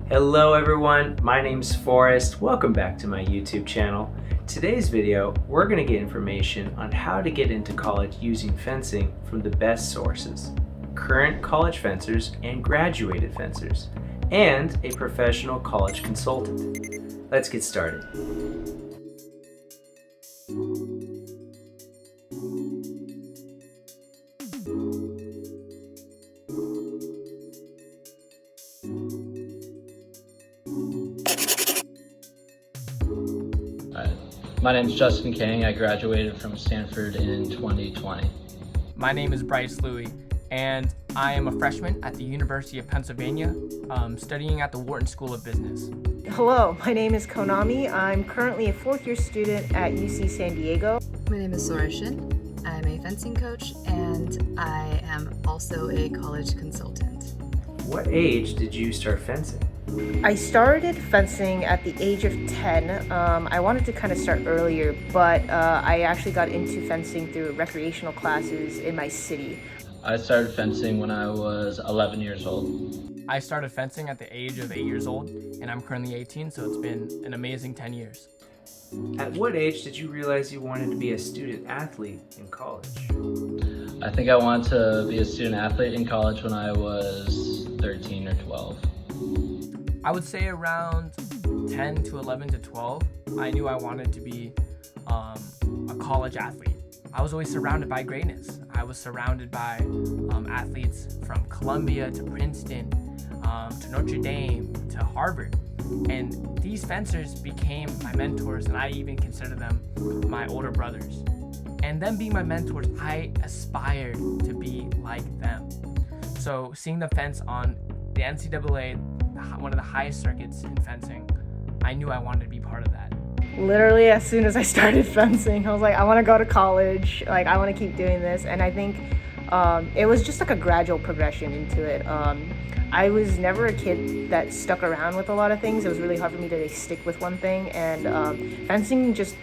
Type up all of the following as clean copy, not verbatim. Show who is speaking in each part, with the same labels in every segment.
Speaker 1: Hello everyone, my name's Forrest. Welcome back to my YouTube channel. Today's video, we're going to get information on how to get into college using fencing from the best sources. Current college fencers and graduated fencers, and a professional college consultant. Let's get started.
Speaker 2: My name is Kang. I graduated from Stanford in 2020.
Speaker 3: My name is Bryce Louie, and I am a freshman at the University of Pennsylvania, studying at the Wharton School of Business.
Speaker 4: Hello, my name is Konami. I'm currently a fourth-year student at UC San Diego.
Speaker 5: My name is Shin. I'm a fencing coach, and I am also a college consultant.
Speaker 1: What age did you start fencing?
Speaker 4: I started fencing at the age of 10. I wanted to kind of start earlier, but I actually got into fencing through recreational classes in my city.
Speaker 2: I started fencing when I was 11 years old.
Speaker 3: I started fencing at the age of 8 years old, and I'm currently 18, so it's been an amazing 10 years.
Speaker 1: At what age did you realize you wanted to be a student athlete in college?
Speaker 2: I think I wanted to be a student athlete in college when I was 13 or 12.
Speaker 3: I would say around 10 to 11 to 12, I knew I wanted to be a college athlete. I was always surrounded by greatness. I was surrounded by athletes from Columbia to Princeton, to Notre Dame, to Harvard. And these fencers became my mentors, and I even consider them my older brothers. And them being my mentors, I aspired to be like them. So seeing the fence on the NCAA, one of the highest circuits in fencing, I knew I wanted to be part of that.
Speaker 4: Literally, as soon as I started fencing, I was like, I want to go to college. Like, I want to keep doing this. And I think it was just like a gradual progression into it. I was never a kid that stuck around with a lot of things. It was really hard for me to stick with one thing. And fencing just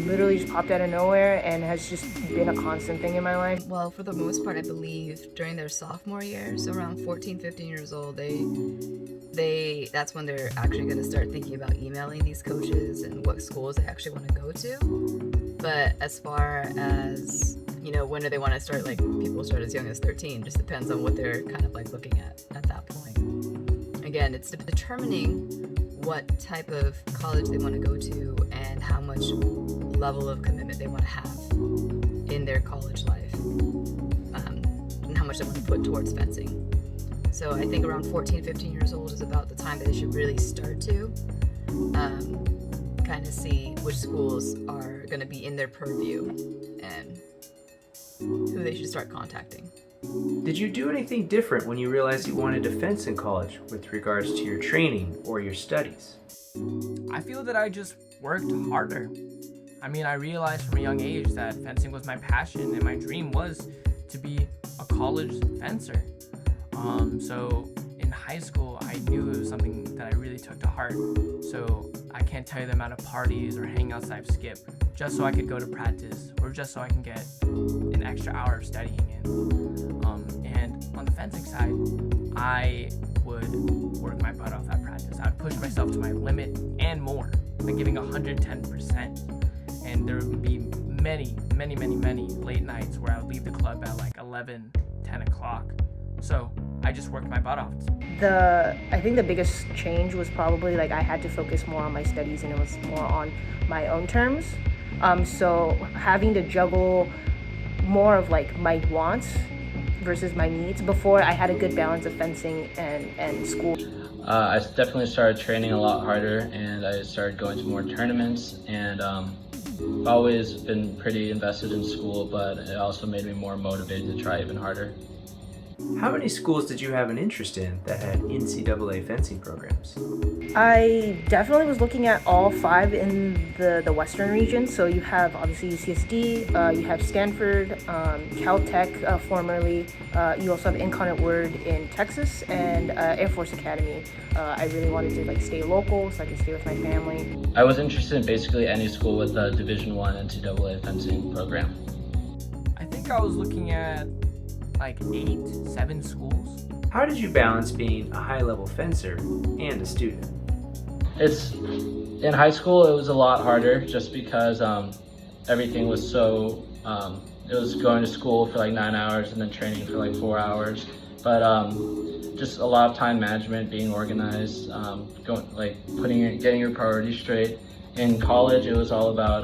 Speaker 4: literally just popped out of nowhere and has just been a constant thing in my life.
Speaker 5: Well, for the most part, I believe during their sophomore year, so around 14, 15 years old, that's when they're actually going to start thinking about emailing these coaches and what schools they actually want to go to. But as far as, when do they want to start, like, people start as young as 13, just depends on what they're kind of like looking at that point. Again, it's determining what type of college they want to go to and how much level of commitment they want to have in their college life, and how much they want to put towards fencing. So I think around 14, 15 years old is about the time that they should really start to kind of see which schools are going to be in their purview and who they should start contacting.
Speaker 1: Did you do anything different when you realized you wanted to fence in college with regards to your training or your studies?
Speaker 3: I feel that I just worked harder. I mean, I realized from a young age that fencing was my passion, and my dream was to be a college fencer. So in high school, I knew it was something that I really took to heart. So I can't tell you the amount of parties or hangouts I've skipped just so I could go to practice or just so I can get an extra hour of studying in. And on the fencing side, I would work my butt off at practice. I'd push myself to my limit and more, like giving 110%. And there would be many late nights where I would leave the club at like 11, 10 o'clock. So I just worked my butt off.
Speaker 4: I think the biggest change was probably like I had to focus more on my studies, and it was more on my own terms. So having to juggle more of like my wants versus my needs. Before, I had a good balance of fencing and school.
Speaker 2: I definitely started training a lot harder, and I started going to more tournaments, and I've always been pretty invested in school, but it also made me more motivated to try even harder.
Speaker 1: How many schools did you have an interest in that had NCAA fencing programs?
Speaker 4: I definitely was looking at all 5 in the western region. So you have obviously UCSD, you have Stanford, Caltech formerly, you also have Incarnate Word in Texas, and Air Force Academy. I really wanted to stay local so I could stay with my family.
Speaker 2: I was interested in basically any school with a Division I NCAA fencing program.
Speaker 3: I think I was looking at like 8, 7 schools.
Speaker 1: How did you balance being a high-level fencer and a student?
Speaker 2: In high school, it was a lot harder just because everything was so, it was going to school for like 9 hours and then training for like 4 hours. But just a lot of time management, being organized, getting your priorities straight. In college, it was all about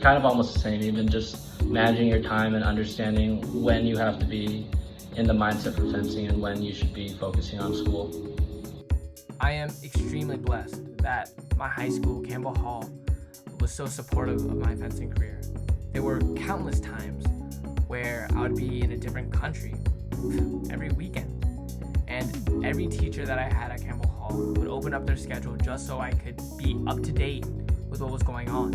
Speaker 2: kind of almost the same, even just managing your time and understanding when you have to be in the mindset for fencing and when you should be focusing on school.
Speaker 3: I am extremely blessed that my high school, Campbell Hall, was so supportive of my fencing career. There were countless times where I would be in a different country every weekend, and every teacher that I had at Campbell Hall would open up their schedule just so I could be up to date with what was going on.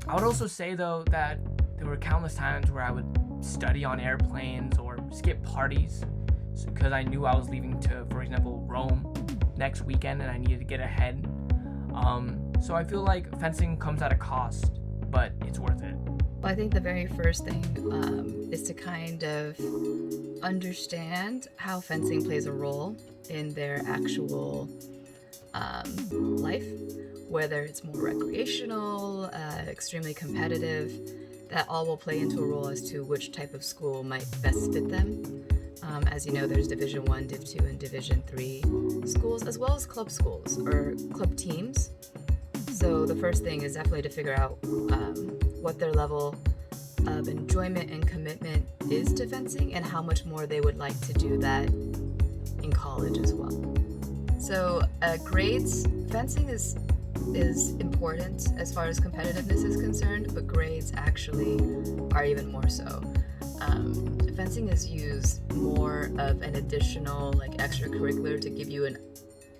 Speaker 3: I would also say though that there were countless times where I would study on airplanes or skip parties because I knew I was leaving to, for example, Rome next weekend and I needed to get ahead. So I feel like fencing comes at a cost, but it's worth it.
Speaker 5: Well, I think the very first thing is to kind of understand how fencing plays a role in their actual life, whether it's more recreational, extremely competitive. That all will play into a role as to which type of school might best fit them. As you know, there's Division 1, Div 2, and Division 3 schools, as well as club schools or club teams. So the first thing is definitely to figure out what their level of enjoyment and commitment is to fencing and how much more they would like to do that in college as well. So grades, fencing is important as far as competitiveness is concerned, but grades actually are even more so. Fencing is used more of an additional extracurricular to give you an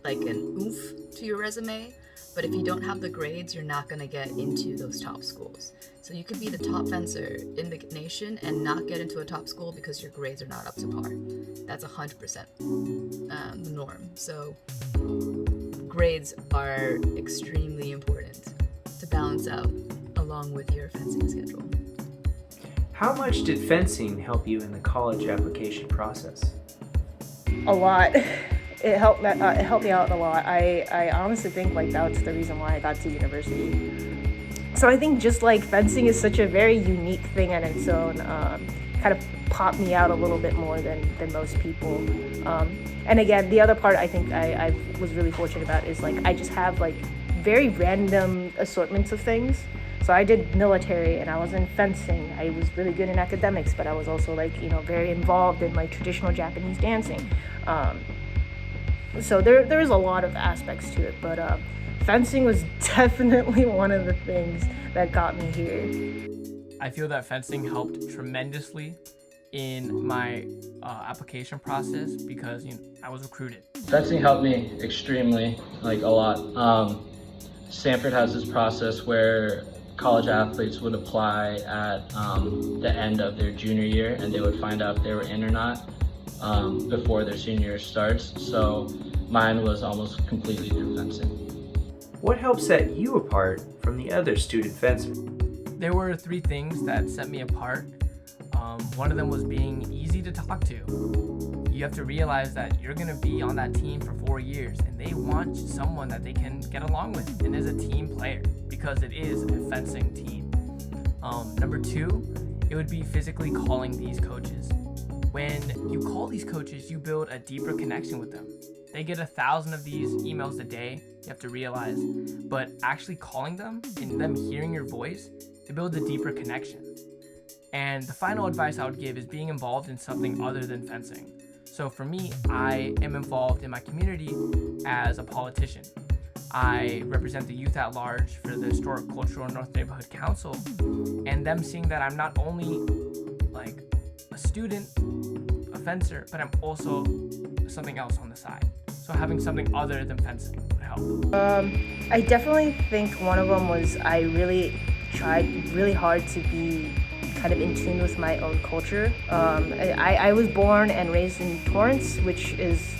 Speaker 5: oomph to your resume, but if you don't have the grades, you're not going to get into those top schools. So you could be the top fencer in the nation and not get into a top school because your grades are not up to par. That's 100% the norm. So grades are extremely important to balance out along with your fencing schedule.
Speaker 1: How much did fencing help you in the college application process?
Speaker 4: A lot. It helped me out a lot. I honestly think that's the reason why I got to university. So I think just fencing is such a very unique thing on its own. Kind of popped me out a little bit more than most people. And again, the other part I think I was really fortunate about is I just have very random assortments of things. So I did military and I was in fencing. I was really good in academics, but I was also very involved in traditional Japanese dancing. So there is a lot of aspects to it, but fencing was definitely one of the things that got me here.
Speaker 3: I feel that fencing helped tremendously in my application process because I was recruited.
Speaker 2: Fencing helped me extremely, a lot. Stanford has this process where college athletes would apply at the end of their junior year and they would find out if they were in or not before their senior year starts. So mine was almost completely through fencing.
Speaker 1: What helped set you apart from the other student fencers?
Speaker 3: There were 3 things that set me apart. One of them was being easy to talk to. You have to realize that you're going to be on that team for 4 years and they want someone that they can get along with and is a team player because it is a fencing team. Number 2, it would be physically calling these coaches. When you call these coaches, you build a deeper connection with them. They get 1,000 of these emails a day, you have to realize, but actually calling them and them hearing your voice, it builds a deeper connection. And the final advice I would give is being involved in something other than fencing. So for me, I am involved in my community as a politician. I represent the youth at large for the Historic Cultural North Neighborhood Council, and them seeing that I'm not only a student, a fencer, but I'm also something else on the side. So having something other than fencing would help.
Speaker 4: I definitely think one of them was I really tried really hard to be kind of in tune with my own culture. I was born and raised in Torrance, which is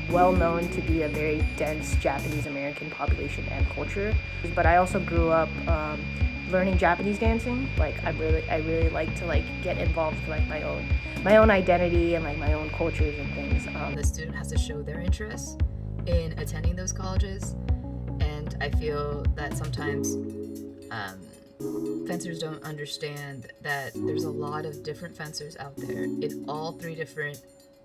Speaker 4: well known to be a very dense Japanese American population and culture. But I also grew up learning Japanese dancing. Like I really like to like get involved with like my own identity and like my own cultures and things.
Speaker 5: The student has to show their interest in attending those colleges, and I feel that sometimes fencers don't understand that there's a lot of different fencers out there in all 3 different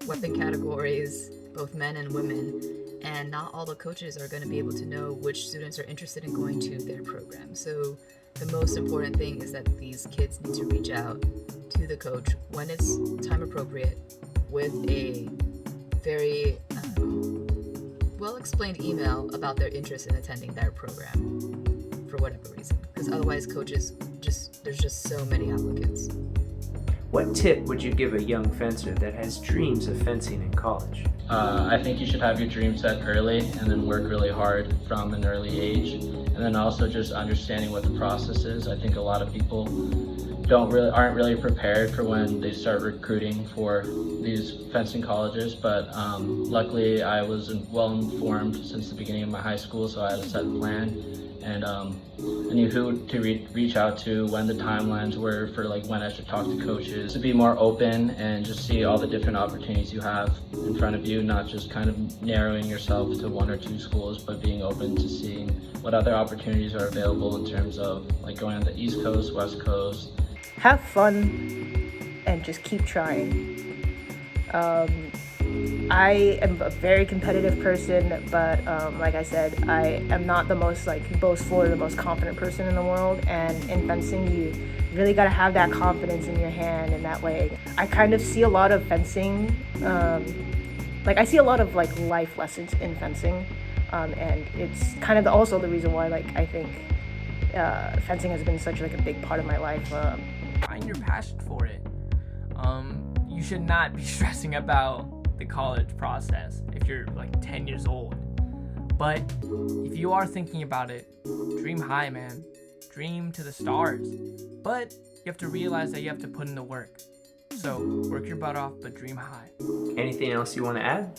Speaker 5: weapon categories, both men and women, and not all the coaches are going to be able to know which students are interested in going to their program. So the most important thing is that these kids need to reach out to the coach when it's time appropriate with a very well-explained email about their interest in attending their program for whatever reason, because otherwise coaches there's just so many applicants.
Speaker 1: What tip would you give a young fencer that has dreams of fencing in college?
Speaker 2: I think you should have your dream set early and then work really hard from an early age. And then also just understanding what the process is. I think a lot of people aren't really prepared for when they start recruiting for these fencing colleges, but luckily I was well informed since the beginning of my high school, so I had a set plan, and I knew who to reach out to, when the timelines were for like when I should talk to coaches, to be more open and just see all the different opportunities you have in front of you, not just kind of narrowing yourself to 1 or 2 schools, but being open to seeing what other opportunities are available in terms of like going on the East Coast, West Coast.
Speaker 4: Have fun and just keep trying. I am a very competitive person, but like I said, I am not the most like boastful or the most confident person in the world, and in fencing you really got to have that confidence in your hand, and that way I kind of see a lot of fencing, like I see a lot of like life lessons in fencing, and it's kind of also the reason why like I think fencing has been such like a big part of my life.
Speaker 3: Find your passion for it. You should not be stressing about the college process if you're like 10 years old. But if you are thinking about it, dream high, man. Dream to the stars. But you have to realize that you have to put in the work. So work your butt off, but dream high.
Speaker 1: Anything else you want to add?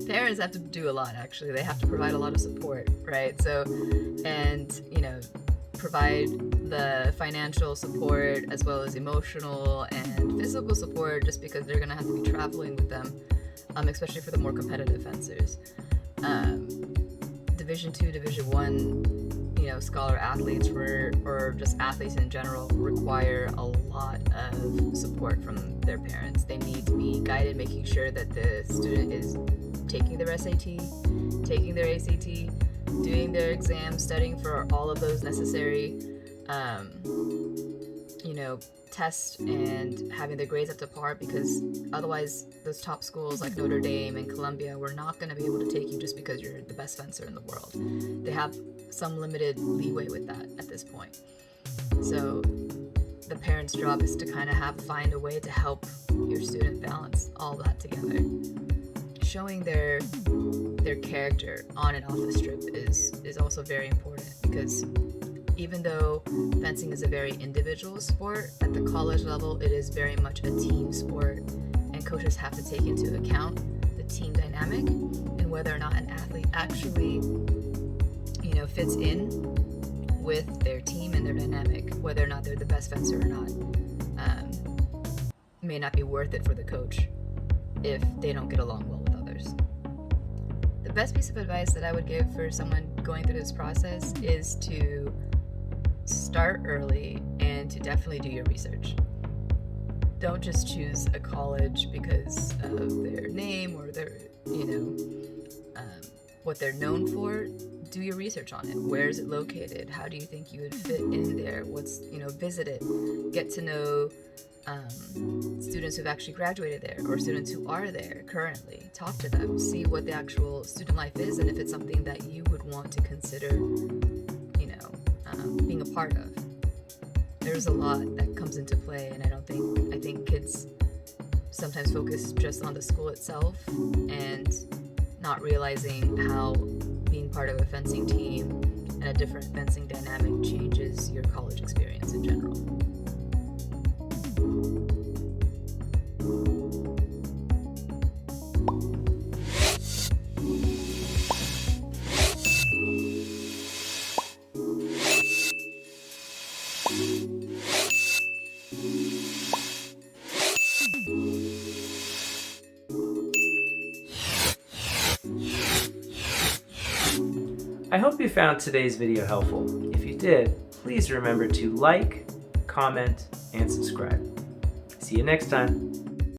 Speaker 5: Parents have to do a lot, actually. They have to provide a lot of support, right? So, and, provide the financial support as well as emotional and physical support, just because they're going to have to be traveling with them, especially for the more competitive fencers. Division 2, Division 1, scholar athletes or just athletes in general require a lot of support from their parents. They need to be guided, making sure that the student is taking their SAT, taking their ACT, doing their exams, studying for all of those necessary tests, and having their grades up to par, because otherwise those top schools like Notre Dame and Columbia were not going to be able to take you just because you're the best fencer in the world. They have some limited leeway with that at this point. So the parent's job is to kind of find a way to help your student balance all that together. Showing their character on and off the strip is also very important, because even though fencing is a very individual sport, at the college level it is very much a team sport, and coaches have to take into account the team dynamic and whether or not an athlete actually fits in with their team and their dynamic. Whether or not they're the best fencer or not may not be worth it for the coach if they don't get along well with others. The best piece of advice that I would give for someone going through this process is to start early and to definitely do your research. Don't just choose a college because of their name or their, what they're known for. Do your research on it. Where is it located? How do you think you would fit in there? Visit it. Get to know students who've actually graduated there, or students who are there currently. Talk to them. See what the actual student life is, and if it's something that you would want to consider, being a part of. There's a lot that comes into play, and I think kids sometimes focus just on the school itself and not realizing how being part of a fencing team and a different fencing dynamic changes your college experience in general.
Speaker 1: I hope you found today's video helpful. If you did, please remember to like, comment, and subscribe. See you next time.